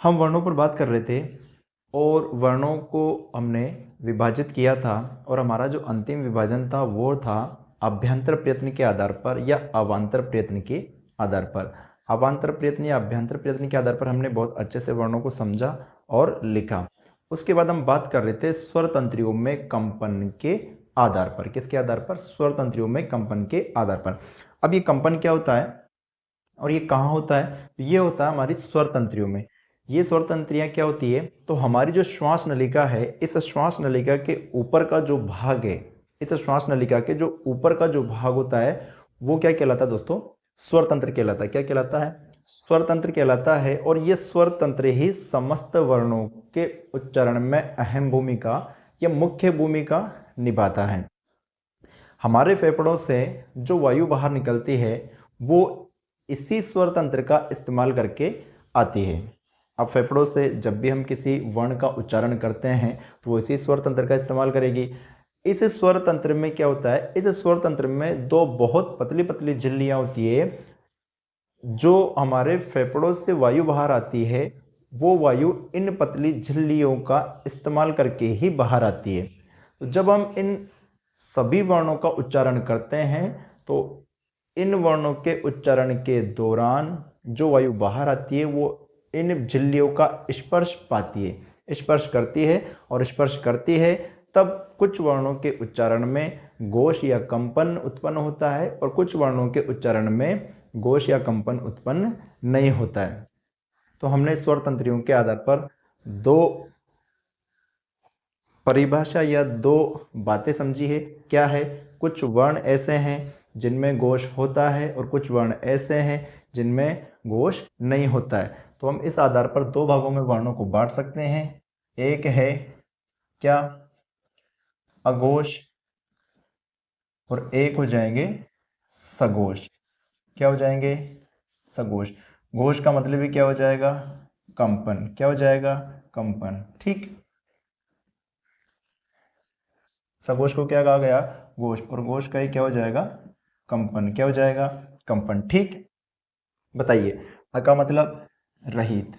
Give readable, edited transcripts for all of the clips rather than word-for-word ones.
हम वर्णों पर बात कर रहे थे और वर्णों को हमने विभाजित किया था और हमारा जो अंतिम विभाजन था वो था अभ्यंतर प्रयत्न के आधार पर या अवान्तर प्रयत्न के आधार पर। अवान्तर प्रयत्न या अभ्यंतर प्रयत्न के आधार पर हमने बहुत अच्छे से वर्णों को समझा और लिखा। उसके बाद हम बात कर रहे थे स्वर तंत्रियों में कंपन के आधार पर। किसके आधार पर? स्वर तंत्रियों में कंपन के आधार पर। अब ये कंपन क्या होता है और ये कहाँ होता है? ये होता है हमारी स्वर तंत्रियों में। ये स्वर तंत्रियाँ क्या होती है? तो हमारी जो श्वास नलिका है, इस श्वास नलिका के ऊपर का जो भाग है, इस श्वास नलिका के जो ऊपर का जो भाग होता है वो क्या कहलाता है दोस्तों? स्वर तंत्र कहलाता है। क्या कहलाता है? स्वर तंत्र कहलाता है। और ये स्वर तंत्र ही समस्त वर्णों के उच्चारण में अहम भूमिका या मुख्य भूमिका निभाता है। हमारे फेफड़ों से जो वायु बाहर निकलती है वो इसी स्वर तंत्र का इस्तेमाल करके आती है। अब फेफड़ों से जब भी हम किसी वर्ण का उच्चारण करते हैं तो वो इसी स्वर तंत्र का इस्तेमाल करेगी। इस स्वर तंत्र में क्या होता है? इस स्वर तंत्र में दो बहुत पतली पतली झिल्लियां होती है। जो हमारे फेफड़ों से वायु बाहर आती है वो वायु इन पतली झिल्लियों का इस्तेमाल करके ही बाहर आती है। तो जब हम इन सभी वर्णों का उच्चारण करते हैं तो इन वर्णों के उच्चारण के दौरान जो वायु बाहर आती है वो इन झिल्लियों का स्पर्श पाती है, स्पर्श करती है। और स्पर्श करती है तब कुछ वर्णों के उच्चारण में घोष या कंपन उत्पन्न होता है और कुछ वर्णों के उच्चारण में घोष या कंपन उत्पन्न नहीं होता है। तो हमने स्वर तंत्रियों के आधार पर दो परिभाषा या दो बातें समझी है। क्या है? कुछ वर्ण ऐसे हैं जिनमें घोष होता है और कुछ वर्ण ऐसे हैं जिनमें घोष नहीं होता है। तो हम इस आधार पर दो भागों में वर्णों को बांट सकते हैं। एक है क्या? अघोष, और एक हो जाएंगे सघोष। क्या हो जाएंगे? सघोष। घोष का मतलब ही क्या हो जाएगा? कंपन। क्या हो जाएगा? कंपन। ठीक। सघोष को क्या कहा गया? घोष। और घोष का ही क्या हो जाएगा? कंपन। क्या हो जाएगा? कंपन। ठीक। बताइए, अ का मतलब रहित।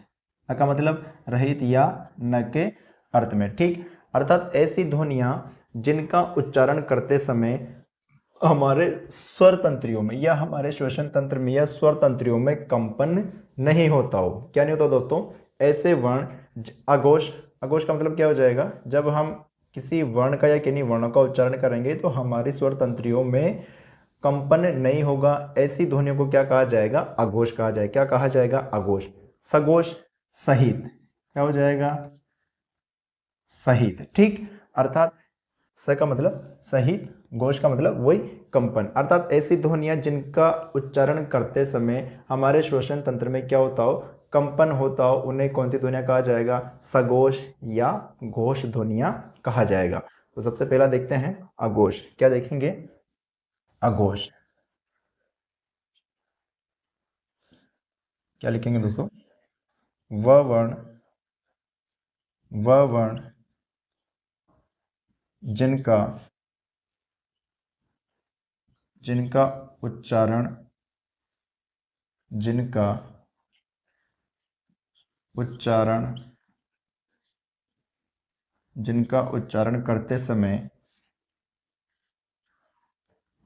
अ का मतलब रहित या न के अर्थ में। ठीक। अर्थात ऐसी ध्वनियां जिनका उच्चारण करते समय हमारे स्वर तंत्रियों में या हमारे श्वसन तंत्र में या स्वर तंत्रियों में कंपन नहीं होता हो। क्या नहीं होता दोस्तों? ऐसे वर्ण अघोष। अघोष का मतलब क्या हो जाएगा? जब हम किसी वर्ण का या किन्हीं वर्णों का उच्चारण करेंगे तो हमारी स्वर तंत्रियों में कंपन नहीं होगा। ऐसी ध्वनियों को क्या कहा जाएगा? अघोष कहा जाएगा। क्या कहा जाएगा? अघोष। सघोष सहित। क्या हो जाएगा? सहित। ठीक। अर्थात स का मतलब सहित, घोष का मतलब वही कंपन। अर्थात ऐसी ध्वनियां जिनका उच्चारण करते समय हमारे श्वसन तंत्र में क्या होता हो? कंपन होता हो, उन्हें कौन सी ध्वनियां कहा जाएगा? सघोष या घोष ध्वनियां कहा जाएगा। तो सबसे पहला देखते हैं अघोष। क्या देखेंगे? अघोष। क्या लिखेंगे दोस्तों? व वर्ण, व वर्ण जिनका जिनका उच्चारण जिनका उच्चारण जिनका उच्चारण करते समय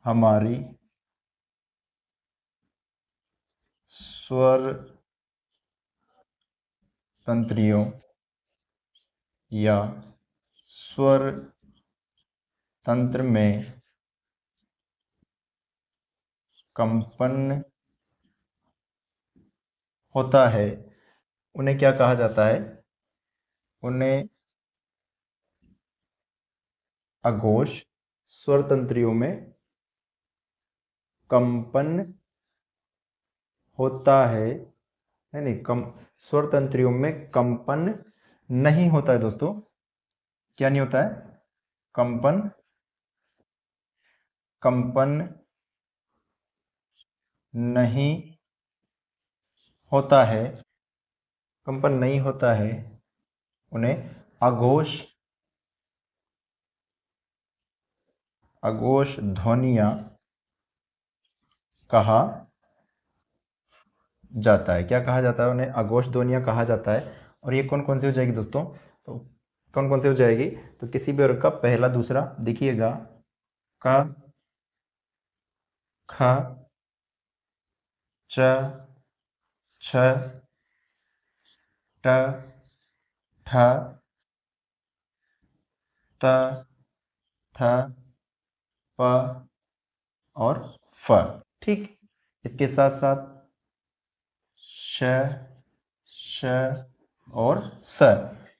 हमारी स्वर तंत्रियों या स्वर तंत्र में कंपन होता है उन्हें क्या कहा जाता है? उन्हें अघोष। स्वर तंत्रियों में कंपन होता है, नहीं नहीं, कम स्वर तंत्रियों में कंपन नहीं होता है दोस्तों। क्या नहीं होता है? कंपन, कंपन नहीं होता है, कंपन नहीं होता है उन्हें अघोष, अघोष ध्वनियां कहा जाता है। क्या कहा जाता है उन्हें? अघोष ध्वनियाँ कहा जाता है। और ये कौन कौन सी हो जाएगी दोस्तों? तो कौन कौन सी हो जाएगी? तो किसी भी वर्ग का पहला दूसरा, देखिएगा, क, ख, च, छ, ट, ठ, त, थ, प और फ। ठीक, इसके साथ साथ श, श और स।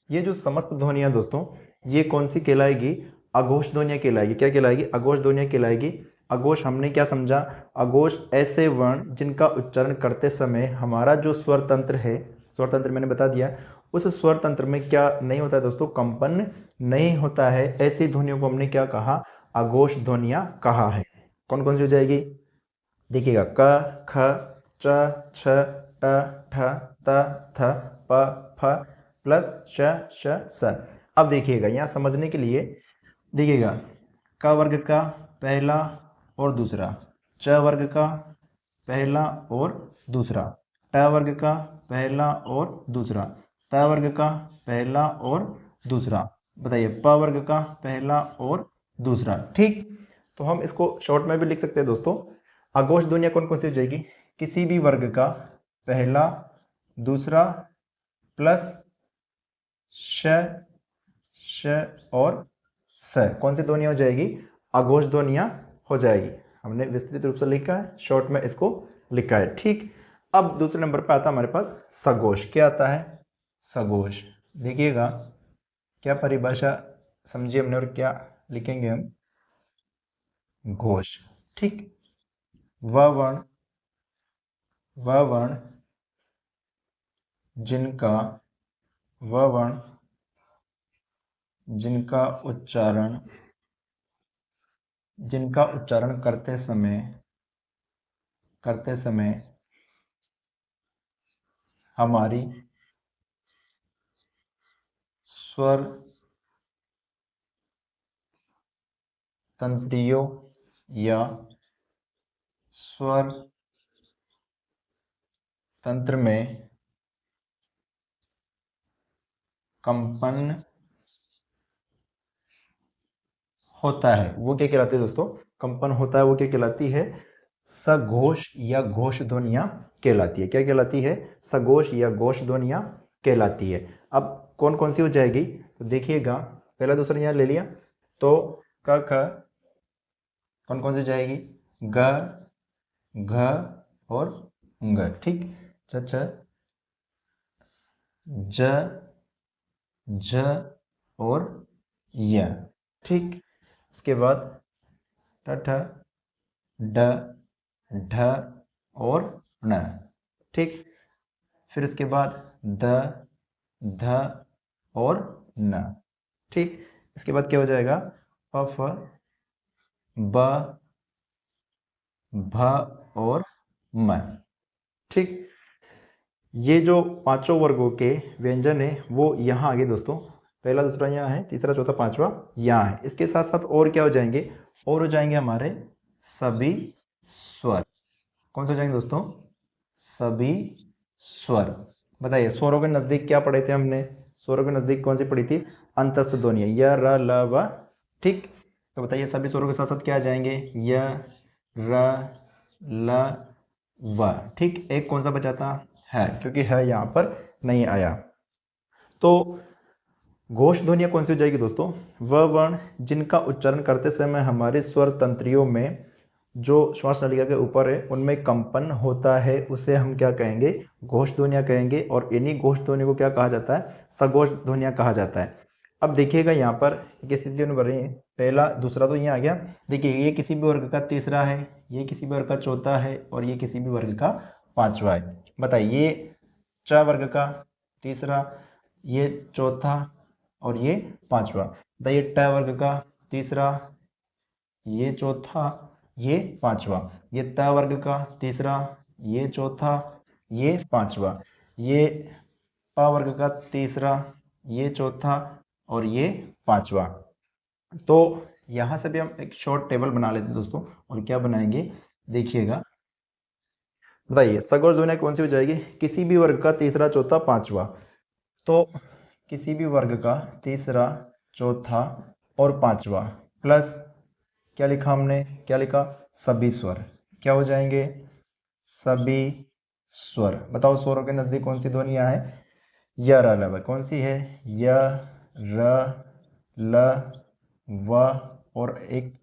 ये जो समस्त ध्वनियां दोस्तों, ये कौन सी कहलाएगी? अघोष ध्वनियां कहलाएगी। क्या कहलाएगी? अघोष ध्वनियां कहलाएगी। अघोष हमने क्या समझा? अघोष ऐसे वर्ण जिनका उच्चारण करते समय हमारा जो स्वर तंत्र है, स्वर तंत्र मैंने बता दिया, उस स्वर तंत्र में क्या नहीं होता है दोस्तों? कंपन नहीं होता है। ऐसी ध्वनियों को हमने क्या कहा? अघोष ध्वनियां कहा है। कौन कौन सी हो जाएगी? देखिएगा, क, ख, च, छ, ट, ठ, त, थ, प, फ प्लस श, श, स। अब देखिएगा यहाँ समझने के लिए, देखिएगा, क वर्ग का पहला और दूसरा, च वर्ग का पहला और दूसरा, ट वर्ग का पहला और दूसरा, त वर्ग का पहला और दूसरा, बताइए, प वर्ग का पहला और दूसरा। ठीक, तो हम इसको शॉर्ट में भी लिख सकते हैं दोस्तों। अघोष ध्वनियाँ कौन कौन सी हो जाएगी? किसी भी वर्ग का पहला, दूसरा प्लस श, श और स। कौन सी ध्वनियाँ हो जाएगी? अघोष ध्वनियाँ हो जाएगी। हमने विस्तृत रूप से लिखा है, शॉर्ट में इसको लिखा है। ठीक, अब दूसरे नंबर पर आता है हमारे पास सघोष। क्या आता है? सघोष। देखिएगा, क्या परिभाषा समझिए हमने और क्या लिखेंगे हम? घोष। ठीक, वह वर्ण जिनका उच्चारण करते समय हमारी स्वर तंत्रियों या स्वर तंत्र में कंपन होता है, वो क्या कहलाती है दोस्तों? कंपन होता है, वो क्या कहलाती है? सघोष या घोष ध्वनियां कहलाती है। क्या कहलाती है? सघोष या घोष ध्वनियां कहलाती है। अब कौन कौन सी हो जाएगी? तो देखिएगा, पहला दूसरा यहाँ ले लिया, तो क, ख कौन कौन सी हो जाएगी? ग, घ और ग। ठीक, छ, छ, ज, झ और य। ठीक, उसके बाद ट, ठ, ड, ढ और ण। ठीक, फिर इसके बाद द, ध और न। ठीक, इसके बाद क्या हो जाएगा? प, फ, ब, भ और म। ठीक, ये जो पांचों वर्गों के व्यंजन है वो यहाँ आगे दोस्तों, पहला दूसरा यहाँ है, तीसरा चौथा पांचवा यहाँ है। इसके साथ साथ और क्या हो जाएंगे? और हो जाएंगे हमारे सभी स्वर। कौन से हो जाएंगे दोस्तों? सभी स्वर। बताइए, स्वरों के नजदीक क्या पढ़े थे हमने? स्वरों के नजदीक कौन सी पढ़ी थी? अंतस्थ ध्वनियां, य, र, ल, व। ठीक, तो बताइए, सभी स्वरों के साथ साथ क्या आ जाएंगे? य, र, ल, व। ठीक, एक कौन सा बचा था? है, क्योंकि है यहाँ पर नहीं आया। तो घोष ध्वनियां कौन सी हो जाएगी दोस्तों? वह वर्ण जिनका उच्चारण करते समय हमारे स्वर तंत्रियों में जो श्वास नलिका के ऊपर है उनमें कंपन होता है, उसे हम क्या कहेंगे? घोष ध्वनियां कहेंगे। और इन्हीं घोष ध्वनियों को क्या कहा जाता है? सघोष ध्वनियां कहा जाता है। अब देखिएगा, यहाँ पर एक स्थिति बन रही है, पहला दूसरा तो यहाँ आ गया। देखिए, ये किसी भी वर्ग का तीसरा है, ये किसी भी वर्ग का चौथा है और ये किसी भी वर्ग का पांचवा है। बताइए, ये च वर्ग का तीसरा, ये चौथा और ये पांचवा। बताइए, ट वर्ग का तीसरा, ये चौथा, ये पांचवा। ये त वर्ग का तीसरा, ये चौथा, ये पांचवा। ये प वर्ग का तीसरा, ये चौथा और ये पांचवा। तो यहां से भी हम एक शॉर्ट टेबल बना लेते हैं दोस्तों। और क्या बनाएंगे? देखिएगा, बताइए सगोश ध्वनियाँ कौन सी हो जाएगी? किसी भी वर्ग का तीसरा, चौथा, पांचवा। तो किसी भी वर्ग का तीसरा, चौथा और पांचवा प्लस क्या लिखा हमने, क्या लिखा? सभी स्वर। क्या हो जाएंगे? सभी स्वर। बताओ स्वरों के नजदीक कौन सी ध्वनियां है? य र ल व। कौन सी है? य र ल व और एक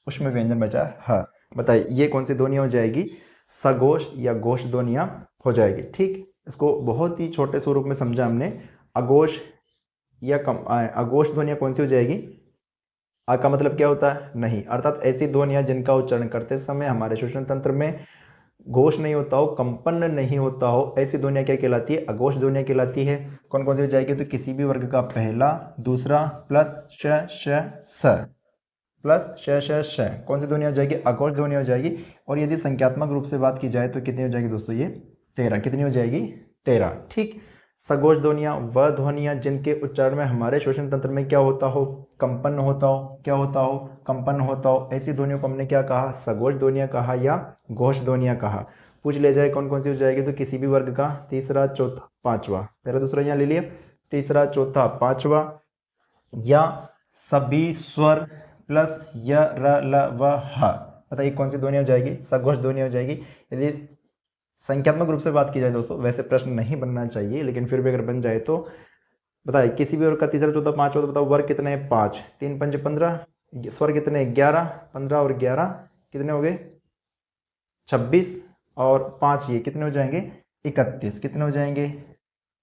उसमें व्यंजन बचा ह। बताइए ये कौन सी ध्वनियां हो जाएगी? सघोष या घोष ध्वनियां हो जाएगी। ठीक, इसको बहुत ही छोटे स्वरूप में समझा हमने। अघोष या अघोष ध्वनियां कौन सी हो जाएगी? आ का मतलब क्या होता है? नहीं, अर्थात ऐसी ध्वनियां जिनका उच्चारण करते समय हमारे श्वसन तंत्र में घोष नहीं होता हो, कंपन नहीं होता हो, ऐसी ध्वनियां क्या कहलाती है? अघोष ध्वनियां कहलाती है। कौन कौन सी हो जाएगी? तो किसी भी वर्ग का पहला, दूसरा प्लस श श स प्लस श श श। कौन सी ध्वनिया हो जाएगी? अघोष ध्वनिया हो जाएगी। और यदि संख्यात्मक रूप से बात की जाए तो कितनी हो जाएगी दोस्तों? ये 13। कितनी हो जाएगी? 13। ठीक, सघोष ध्वनियां वह ध्वनियां जिनके उच्चारण में हमारे श्वसन तंत्र में क्या होता हो? कंपन होता हो। क्या होता हो? कंपन होता हो। ऐसी ध्वनियों को हमने क्या कहा? सघोष ध्वनियां कहा या घोष ध्वनियां कहा। पूछ ले जाए कौन कौन सी हो जाएगी? तो किसी भी वर्ग का तीसरा, चौथा, पांचवा। पहला दूसरा यहाँ ले लिया, तीसरा, चौथा, पांचवा या सभी स्वर प्लस य र ल व ह। बताइए कौन सी ध्वनि हो जाएगी? सघोष ध्वनि हो जाएगी। यदि संख्यात्मक रूप से बात की जाए दोस्तों, वैसे प्रश्न नहीं बनना चाहिए, लेकिन फिर भी अगर बन जाए तो बताइए किसी भी वर्ग का तीसरा, चौथा, पांचवा। तो बताओ वर्ग कितने हैं? 5। 3 पंच 15। स्वर कितने? 11। 15 और 11 कितने हो गए? 26। और 5 ये कितने हो जाएंगे? 31। कितने हो जाएंगे?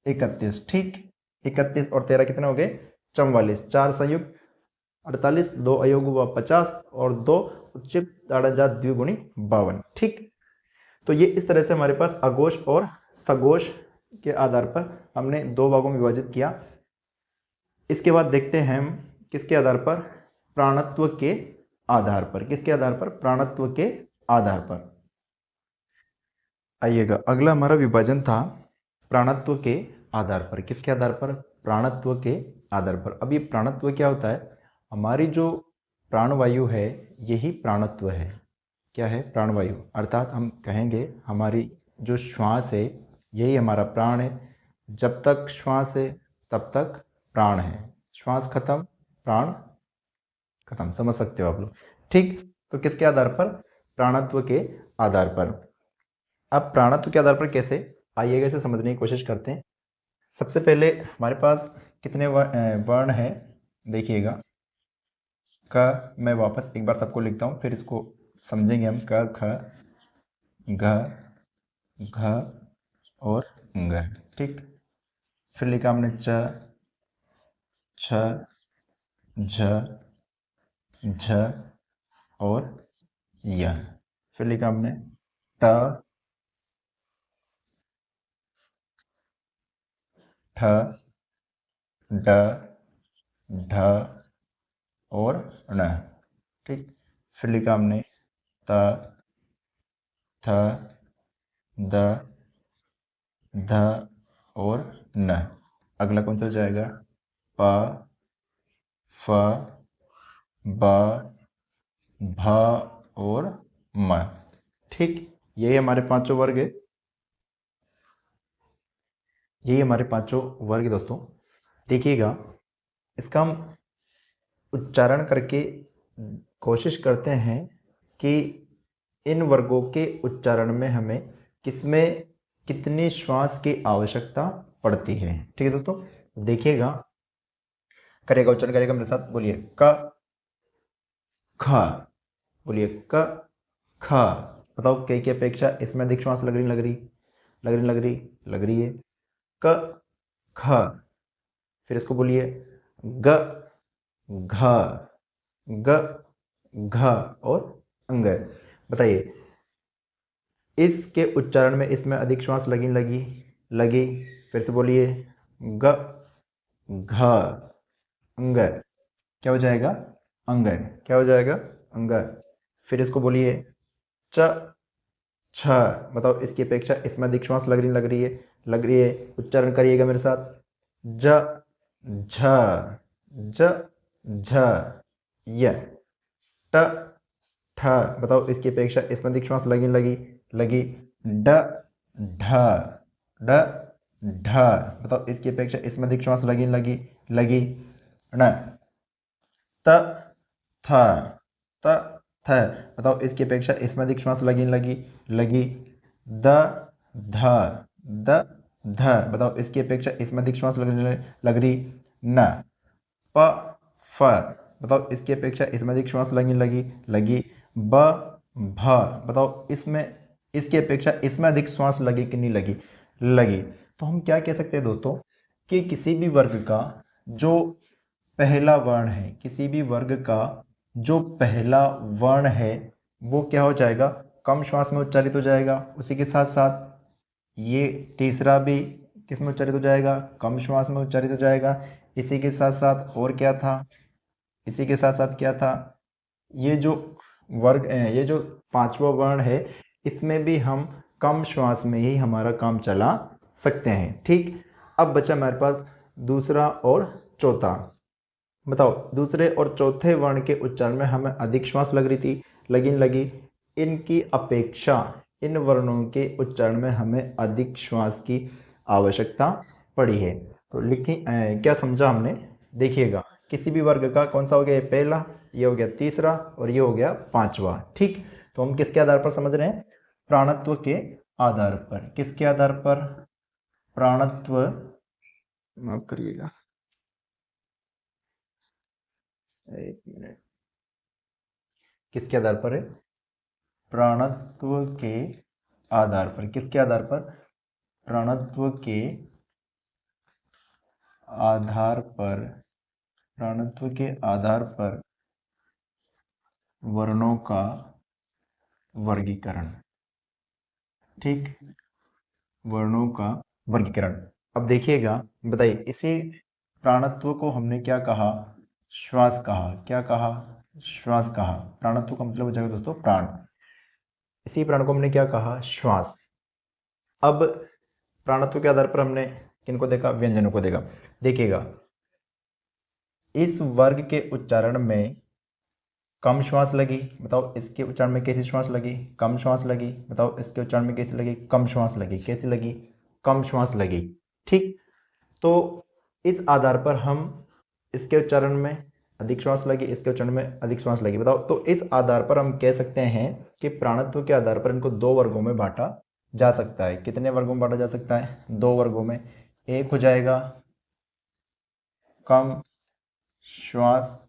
31। ठीक, 31 और 13 कितने हो गए? 44। 4 संयुक्त 48, 2 अयोग हुआ 50 और 2 उच्चित ताड़ाजात द्विगुणी 52। ठीक, तो ये इस तरह से हमारे पास अघोष और सघोष के आधार पर हमने दो भागों में विभाजित किया। इसके बाद देखते हैं हम किसके आधार पर? प्राणत्व के आधार पर। किसके आधार पर? प्राणत्व के आधार पर। आइएगा, अगला हमारा विभाजन था प्राणत्व के आधार पर। किसके आधार पर? प्राणत्व के आधार पर। अब ये प्राणत्व क्या होता है? हमारी जो प्राणवायु है यही प्राणत्व है। क्या है? प्राणवायु। अर्थात हम कहेंगे हमारी जो श्वास है यही हमारा प्राण है। जब तक श्वास है तब तक प्राण है, श्वास खत्म प्राण खत्म। समझ सकते हो आप लोग? ठीक, तो किसके आधार पर? प्राणत्व के आधार पर। अब प्राणत्व के आधार पर कैसे, आइएगा इसे समझने की कोशिश करते हैं। सबसे पहले हमारे पास कितने वर्ण है? देखिएगा, क। मैं वापस एक बार सबको लिखता हूँ, फिर इसको समझेंगे हम। क, ख, घ, घ और घ। ठीक, फिर लिखा हमने च, छ, झ, झ और य। फिर लिखा हमने ट, ठ, ड, ढ और ण। ठीक, फिर लिखा हमने त, थ, द, ध और न। अगला कौन सा हो जाएगा? प, फ, ब, भ और म। ठीक, यही हमारे पांचों वर्ग है। यही हमारे पांचों वर्ग दोस्तों। देखिएगा, इसका हम उच्चारण करके कोशिश करते हैं कि इन वर्गों के उच्चारण में हमें किसमें कितनी श्वास की आवश्यकता पड़ती है। ठीक है दोस्तों, देखिएगा, करेगा उच्चारण करेगा मेरे साथ। बोलिए क, ख। बोलिए क, ख। बताओ के की अपेक्षा इसमें अधिक श्वास लग रही लग रही लग रही लग रही लग रही है? क, ख। फिर इसको बोलिए ग, घ, ग, घ और अंग। बताइए इसके उच्चारण में इसमें अधिक श्वास लगी लगी लगी। फिर से बोलिए ग, घ, अंग। क्या हो जाएगा? अंग। क्या हो जाएगा? अंग। फिर इसको बोलिए च, छ। बताओ इसकी अपेक्षा इसमें अधिक श्वास लग रही है लग रही है। उच्चारण करिएगा मेरे साथ। ज, झ, ज, झ, य। ट, ठ। बताओ इसकी अपेक्षा इसमें अधिक श्वास लगी लगी लगी। ड ढ ड ढ। बताओ इसकी अपेक्षा इसमें अधिक श्वास लगी लगी लगी न। त थ त थ। बताओ इसकी अपेक्षा इसमें अधिक श्वास लगी लगी लगी द ध द ध। बताओ इसकी अपेक्षा इसमें अधिक श्वास लग रही न। प फ। बताओ इसकी अपेक्षा इसमें अधिक श्वास लगी लगी लगी ब भ। बताओ इसमें इसकी अपेक्षा इसमें अधिक श्वास लगी कि नहीं लगी लगी। तो हम क्या कह सकते हैं दोस्तों कि किसी भी वर्ग का जो पहला वर्ण है, किसी भी वर्ग का जो पहला वर्ण है वो क्या हो जाएगा, कम श्वास में उच्चारित हो जाएगा। उसी के साथ साथ ये तीसरा भी किस में उच्चारित हो जाएगा, कम श्वास में उच्चारित हो जाएगा। इसी के साथ साथ और क्या था, इसी के साथ साथ क्या था, ये जो वर्ग ये जो पांचवा वर्ण है इसमें भी हम कम श्वास में ही हमारा काम चला सकते हैं। ठीक, अब बचा हमारे पास दूसरा और चौथा। बताओ दूसरे और चौथे वर्ण के उच्चारण में हमें अधिक श्वास लग रही थी लगी, इनकी अपेक्षा इन वर्णों के उच्चारण में हमें अधिक श्वास की आवश्यकता पड़ी है। तो लिखी क्या समझा हमने, देखिएगा किसी भी वर्ग का कौन सा हो गया, पहला, ये हो गया तीसरा और ये हो गया पांचवा। ठीक, तो हम किसके आधार पर समझ रहे हैं, प्राणत्व के आधार पर। किसके आधार पर, प्राणत्व, माफ करिएगा एक मिनट, किसके आधार पर है, प्राणत्व के आधार पर। किसके आधार पर, प्राणत्व के आधार पर, प्राणत्व के आधार पर वर्णों का वर्गीकरण। ठीक, वर्णों का वर्गीकरण। अब देखिएगा, बताइए इसी प्राणत्व को हमने क्या कहा, श्वास कहा। क्या कहा, श्वास कहा। प्राणत्व का मतलब हो जाएगा दोस्तों प्राण। इसी प्राण को हमने क्या कहा, श्वास। अब प्राणत्व के आधार पर हमने किनको देखा, व्यंजनों को देखा। देखिएगा इस वर्ग के उच्चारण में कम श्वास लगी, बताओ इसके उच्चारण में कैसी श्वास लगी, कम श्वास लगी। बताओ इसके उच्चारण में कैसी लगी, कम श्वास लगी। कैसी लगी, कम श्वास लगी। ठीक, तो इस आधार पर हम इसके उच्चारण में अधिक श्वास लगी, इसके उच्चारण में अधिक श्वास लगी। बताओ, तो इस आधार पर हम कह सकते हैं कि प्राणत्व के आधार पर इनको दो वर्गों में बांटा जा सकता है। कितने वर्गों में बांटा जा सकता है, दो वर्गों में। एक हो जाएगा कम श्वास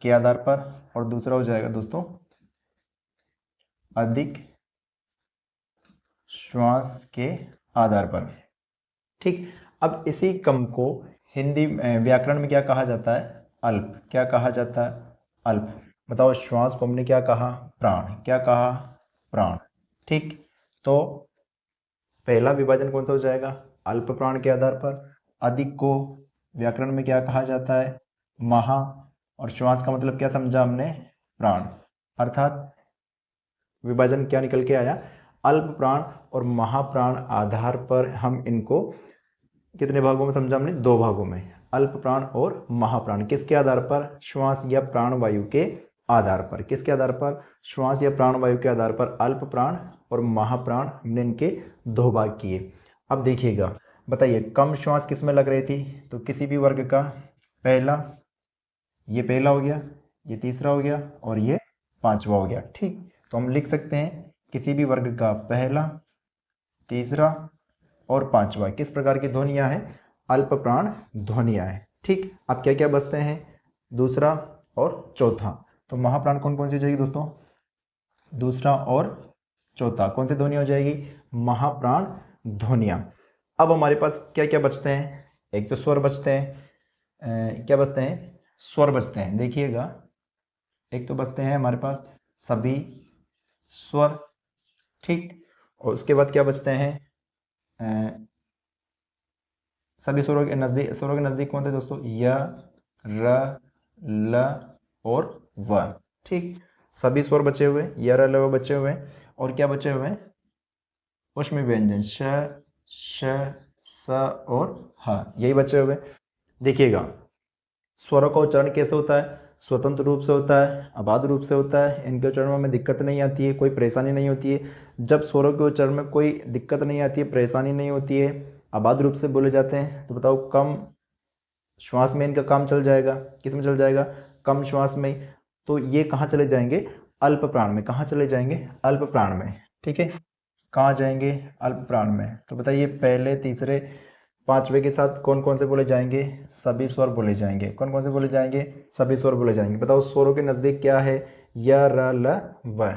के आधार पर और दूसरा हो जाएगा दोस्तों अधिक श्वास के आधार पर। ठीक, अब इसी कम को हिंदी व्याकरण में क्या कहा जाता है, अल्प। क्या कहा जाता है, अल्प। बताओ श्वास को हमने क्या कहा, प्राण। क्या कहा, प्राण। ठीक, तो पहला विभाजन कौन सा हो जाएगा, अल्प प्राण के आधार पर। अधिक को व्याकरण में क्या कहा जाता है, महा। और श्वास का मतलब क्या समझा हमने, प्राण। अर्थात विभाजन क्या निकल के आया, अल्प प्राण और महाप्राण आधार पर हम इनको कितने भागों में समझा हमने, दो भागों में। अल्प प्राण और महाप्राण। किसके आधार पर, श्वास या प्राण वायु के आधार पर। किसके आधार पर, श्वास या प्राण वायु के आधार पर अल्प प्राण और महाप्राण हमने इनके दो भाग किए। अब देखिएगा, बताइए कम श्वास किस में लग रही थी, तो किसी भी वर्ग का पहला, ये पहला हो गया, ये तीसरा हो गया और ये पांचवा हो गया। ठीक, तो हम लिख सकते हैं किसी भी वर्ग का पहला, तीसरा और पांचवा किस प्रकार की ध्वनियां हैं, अल्प प्राण ध्वनियां हैं। ठीक, अब क्या क्या बचते हैं, दूसरा और चौथा। तो महाप्राण कौन कौन सी हो जाएगी दोस्तों, दूसरा और चौथा कौन सी ध्वनि हो जाएगी, महाप्राण ध्वनियां। अब हमारे पास क्या क्या बचते हैं, एक तो स्वर बचते हैं, क्या बचते हैं, स्वर बचते हैं। देखिएगा एक तो बचते हैं हमारे पास सभी स्वर। ठीक, और उसके बाद क्या बचते हैं, सभी स्वरों के नजदीक कौन थे दोस्तों, य, र, ल और व। ठीक, सभी स्वर बचे हुए, य, र, ल, व बचे हुए। और क्या बचे हुए, ऊष्मी व्यंजन श, श, स और ह, यही बचे हुए। देखिएगा स्वरों का उच्चारण कैसे होता है, स्वतंत्र रूप से होता है, अबाध रूप से होता है, इनके उच्चारण में दिक्कत नहीं आती है, कोई परेशानी नहीं होती है। जब स्वरों के उच्चारण में कोई दिक्कत नहीं आती है, परेशानी नहीं होती है, अबाध रूप से बोले जाते हैं, तो बताओ कम श्वास में इनका काम चल जाएगा। किस में चल जाएगा? कम श्वास में। तो ये कहाँ चले जाएंगे? अल्प प्राण में। कहाँ चले जाएंगे? अल्प प्राण में। ठीक है, कहाँ जाएंगे? अल्प प्राण में। तो बताइए पहले, तीसरे, पांचवे के साथ कौन कौन से बोले जाएंगे? सभी स्वर बोले जाएंगे। कौन कौन से बोले जाएंगे? सभी स्वर बोले जाएंगे। बताओ स्वरों के नजदीक क्या है? य, र, ल, व।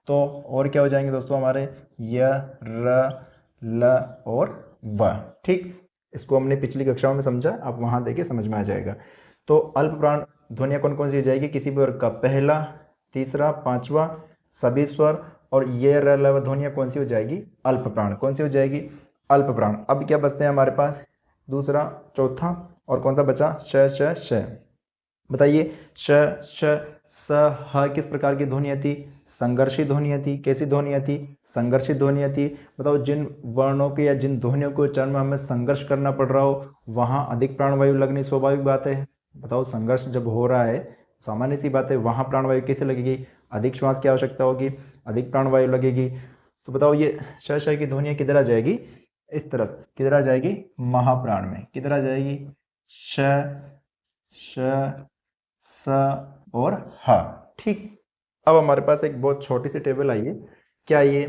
तो और क्या हो जाएंगे दोस्तों हमारे? य, र, ल और व। ठीक, इसको हमने पिछली कक्षाओं में समझा, आप वहां देखिए समझ में आ जाएगा। तो अल्प प्राण ध्वनिया कौन कौन सी हो जाएगी? किसी भी वर्ग का पहला, तीसरा, पांचवा, सभी स्वर। और ये र, ल, व ध्वनिया कौन सी हो जाएगी? अल्प प्राण। कौन सी हो जाएगी? अल्प प्राण। अब क्या बचते हैं हमारे पास? दूसरा, चौथा, और कौन सा बचा? श, श, श। बताइए श, श, स, ह किस प्रकार की ध्वनि थी? संघर्षी ध्वनि थी। कैसी ध्वनि थी? संघर्षित ध्वनि थी। बताओ जिन वर्णों के या जिन ध्वनियों के उच्चारण में हमें संघर्ष करना पड़ रहा हो वहां अधिक प्राणवायु लगनी स्वाभाविक बात है। बताओ संघर्ष जब हो रहा है, सामान्य सी बात है, वहां प्राणवायु कैसे लगेगी? अधिक श्वास की आवश्यकता होगी, अधिक प्राणवायु लगेगी। तो बताओ ये श, श की ध्वनिया किधर आ जाएगी? इस तरफ। किधर आ जाएगी? महाप्राण में। किधर आ जाएगी? श, श, स और ह। ठीक, अब हमारे पास एक बहुत छोटी सी टेबल आई है। क्या ये?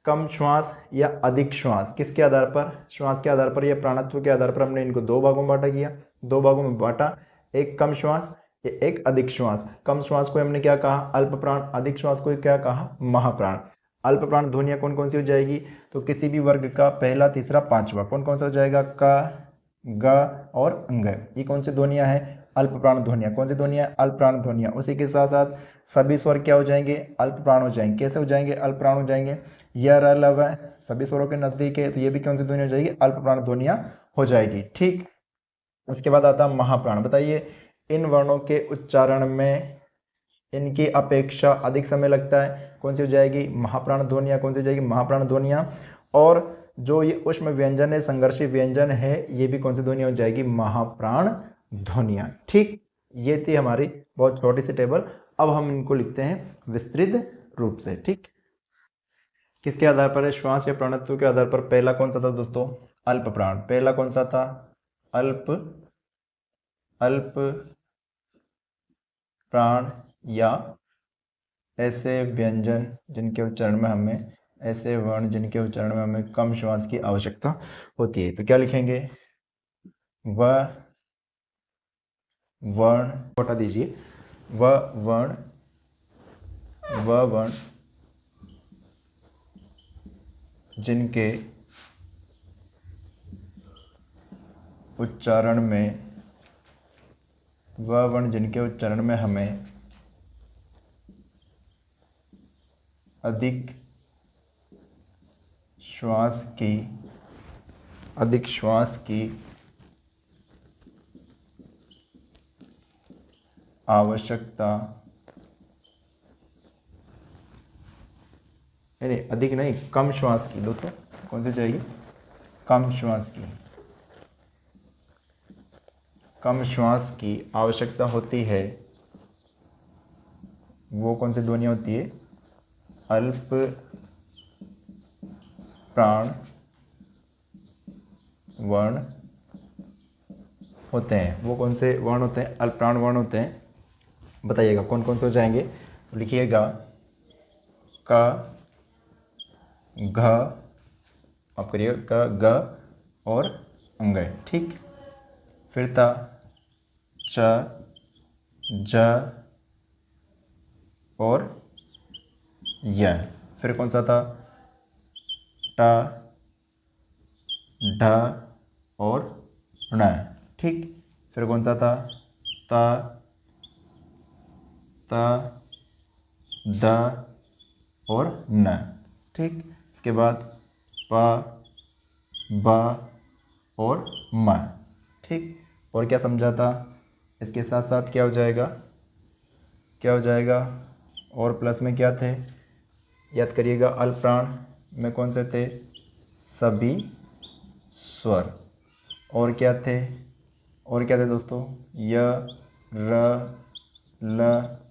कम श्वास या अधिक श्वास, किसके आधार पर? श्वास के आधार पर या प्राणत्व के आधार पर हमने इनको दो भागों में बांटा किया। दो भागों में बांटा, एक कम श्वास, एक अधिक श्वास। कम श्वास को हमने क्या कहा? अल्प प्राण। अधिक श्वास को क्या कहा? महाप्राण। अल्प प्राण ध्वनिया कौन कौन सी हो जाएगी? तो किसी भी वर्ग का पहला, तीसरा, पांचवा। कौन कौन सा हो जाएगा? क, ग और अंग। ये कौन सी ध्वनिया है? अल्प प्राण ध्वनिया। कौन सी ध्वनिया? अल्प प्राण ध्वनिया। उसी के साथ साथ सभी स्वर क्या हो जाएंगे? अल्प प्राण हो जाएंगे। कैसे हो जाएंगे? अल्प प्राण हो जाएंगे। य, र, ल, व सभी स्वरों के नजदीक है, तो ये भी कौन सी ध्वनि हो जाएगी? अल्प प्राण ध्वनिया हो जाएगी। ठीक, उसके बाद आता है महाप्राण। बताइए इन वर्णों के उच्चारण में इनकी अपेक्षा अधिक समय लगता है, कौन सी हो जाएगी? महाप्राण ध्वनिया। कौन सी हो जाएगी? महाप्राण ध्वनिया। और जो ये उष्म व्यंजन है, संघर्षी व्यंजन है, ये भी कौन सी ध्वनि हो जाएगी? महाप्राण ध्वनिया। ठीक, ये थी हमारी बहुत छोटी सी टेबल। अब हम इनको लिखते हैं विस्तृत रूप से। ठीक, किसके आधार पर है? श्वास या प्राणत्व के आधार पर। पहला कौन सा था दोस्तों? अल्प प्राण। पहला कौन सा था? अल्प, अल्प प्राण या ऐसे व्यंजन जिनके उच्चारण में हमें, ऐसे वर्ण जिनके उच्चारण में हमें कम श्वास की आवश्यकता होती है। तो क्या लिखेंगे? व वर्ण, हटा दीजिए, व वर्ण, व वर्ण जिनके उच्चारण में, व वर्ण जिनके उच्चारण में हमें अधिक श्वास की, अधिक श्वास की आवश्यकता, नहीं अधिक नहीं, कम श्वास की दोस्तों। कौन सी चाहिए? कम श्वास की, कम श्वास की आवश्यकता होती है, वो कौन सी ध्वनि होती है? अल्प प्राण वर्ण होते हैं। वो कौन से वर्ण होते हैं? अल्प प्राण वर्ण होते हैं। बताइएगा कौन कौन से हो जाएंगे? तो लिखिएगा क, घ, आप करिए क, ग और अंग। ठीक, फिर ता, च, ज और य। फिर कौन सा था? ट, ढ और ण। ठीक, फिर कौन सा था? त, त, द और न। ठीक, इसके बाद प, ब और म। ठीक, और क्या समझा था? इसके साथ साथ क्या हो जाएगा? क्या हो जाएगा? और प्लस में क्या थे? याद करिएगा, अल्प प्राण में कौन से थे? सभी स्वर। और क्या थे? और क्या थे दोस्तों? य, र, ल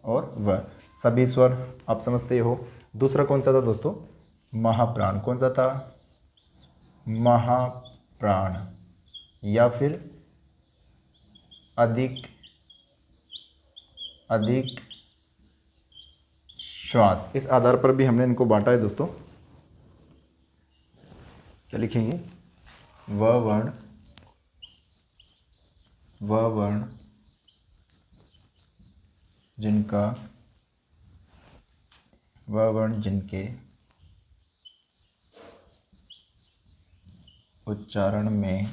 और व, सभी स्वर आप समझते हो। दूसरा कौन सा था दोस्तों? महाप्राण। कौन सा था? महाप्राण या फिर अधिक श्वास। इस आधार पर भी हमने इनको बांटा है दोस्तों। क्या लिखेंगे? व वर्ण जिनके उच्चारण में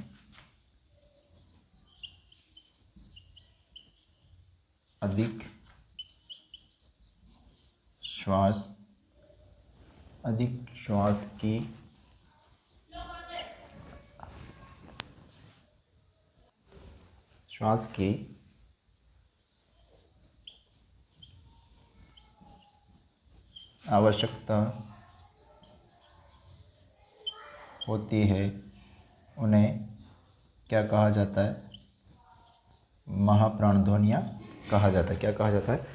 अधिक श्वास की आवश्यकता होती है, उन्हें क्या कहा जाता है? महाप्राण ध्वनियाँ कहा जाता है। क्या कहा जाता है?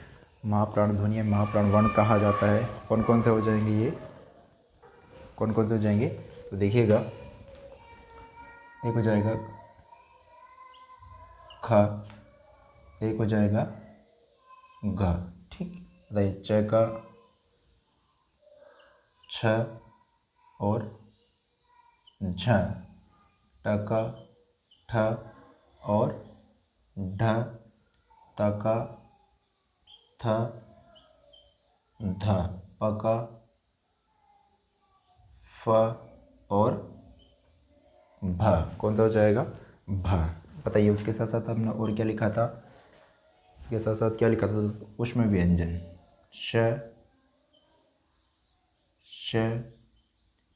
महाप्राण ध्वनियाँ, महाप्राण वर्ण कहा जाता है। कौन कौन से हो जाएंगे ये? कौन कौन से हो जाएंगे? तो देखिएगा, एक हो जाएगा ख, एक हो जाएगा घ। ठीक, बताइए। च का छ और झ, ट का ठ और ढ, त का थ, ध, प का फ और भ। कौन सा हो जाएगा? भ। बताइए, उसके साथ साथ हमने और क्या लिखा था? इसके साथ साथ क्या लिखा था? ऊष्म व्यंजन श,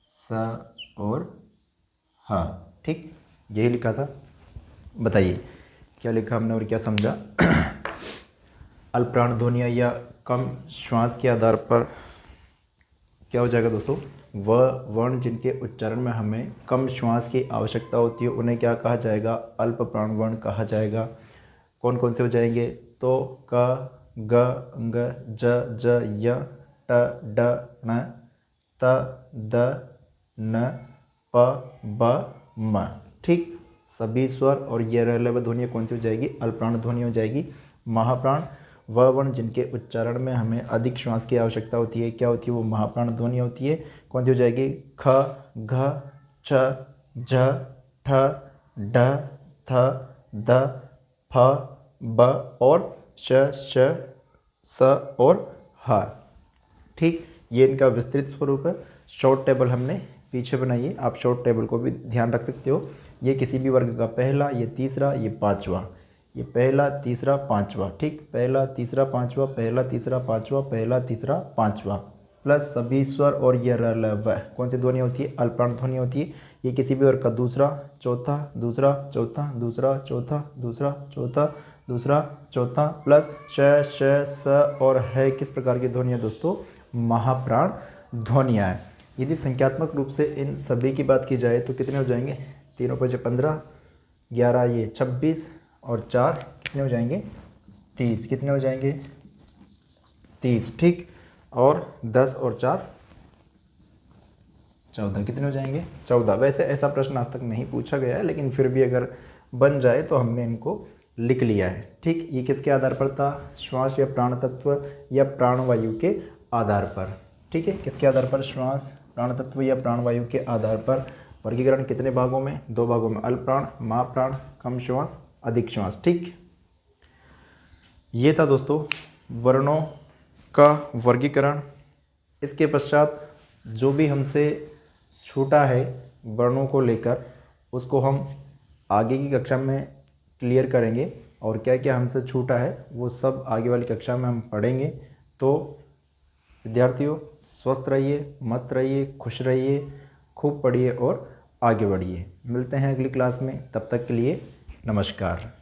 स और ह। ठीक, यही लिखा था। बताइए क्या लिखा हमने और क्या समझा? अल्पप्राण ध्वनियाँ या कम श्वास के आधार पर क्या हो जाएगा दोस्तों? व वर्ण जिनके उच्चारण में हमें कम श्वास की आवश्यकता होती है, उन्हें क्या कहा जाएगा? अल्प प्राण वर्ण कहा जाएगा। कौन कौन से हो जाएंगे? तो क, ग, ङ, ज, य, ट, ड, ण, त, द, न, प, ब, म। ठीक, सभी स्वर और ये रहलव ध्वनियाँ कौन सी हो जाएगी? अल्पप्राण ध्वनि हो जाएगी। महाप्राण वह वर्ण जिनके उच्चारण में हमें अधिक श्वास की आवश्यकता होती है, क्या होती है? वो महाप्राण ध्वनि होती है। कौन सी हो जाएगी? ख, घ, छ, झ, ठ, ढ, थ, द, फ, ब और श, स और ह। ठीक, ये इनका विस्तृत स्वरूप है। शॉर्ट टेबल हमने पीछे बनाई है, आप शॉर्ट टेबल को भी ध्यान रख सकते हो। ये किसी भी वर्ग का पहला, ये तीसरा, ये पांचवा, ये पहला, तीसरा, पांचवा। ठीक, पहला, तीसरा, पांचवा, पहला, तीसरा, पांचवा, पहला, तीसरा, पांचवा, प्लस सभी स्वर और ये र, ल, व। कौन सी ध्वनि होती है? अल्पप्राण ध्वनि होती है। ये किसी भी वर्ग का दूसरा, चौथा, दूसरा, चौथा, दूसरा, चौथा, दूसरा, चौथा, दूसरा, चौथा, प्लस श, स और है। किस प्रकार की ध्वनियाँ दोस्तों? महाप्राण ध्वनियाँ हैं। यदि संख्यात्मक रूप से इन सभी की बात की जाए तो कितने हो जाएंगे? 3 × 5 = 15, 11 ये 26 और 4 कितने हो जाएंगे? 30। कितने हो जाएंगे? 30। ठीक, और 10 और 4 14। कितने हो जाएंगे? 14। वैसे ऐसा प्रश्न आज तक नहीं पूछा गया है, लेकिन फिर भी अगर बन जाए तो हमने इनको लिख लिया है। ठीक, ये किसके आधार पर था? श्वास या प्राण तत्व या प्राणवायु के आधार पर। ठीक है, किसके आधार पर? श्वास, प्राण तत्व या प्राणवायु के आधार पर। वर्गीकरण कितने भागों में? 2 भागों में, अल्प प्राण, महाप्राण, कम श्वास, अधिक श्वास। ठीक, ये था दोस्तों वर्णों का वर्गीकरण। इसके पश्चात जो भी हमसे छूटा है वर्णों को लेकर, उसको हम आगे की कक्षा में क्लियर करेंगे, और क्या क्या हमसे छूटा है वो सब आगे वाली कक्षा में हम पढ़ेंगे। तो विद्यार्थियों, स्वस्थ रहिए, मस्त रहिए, खुश रहिए, खूब पढ़िए और आगे बढ़िए। मिलते हैं अगली क्लास में, तब तक के लिए नमस्कार।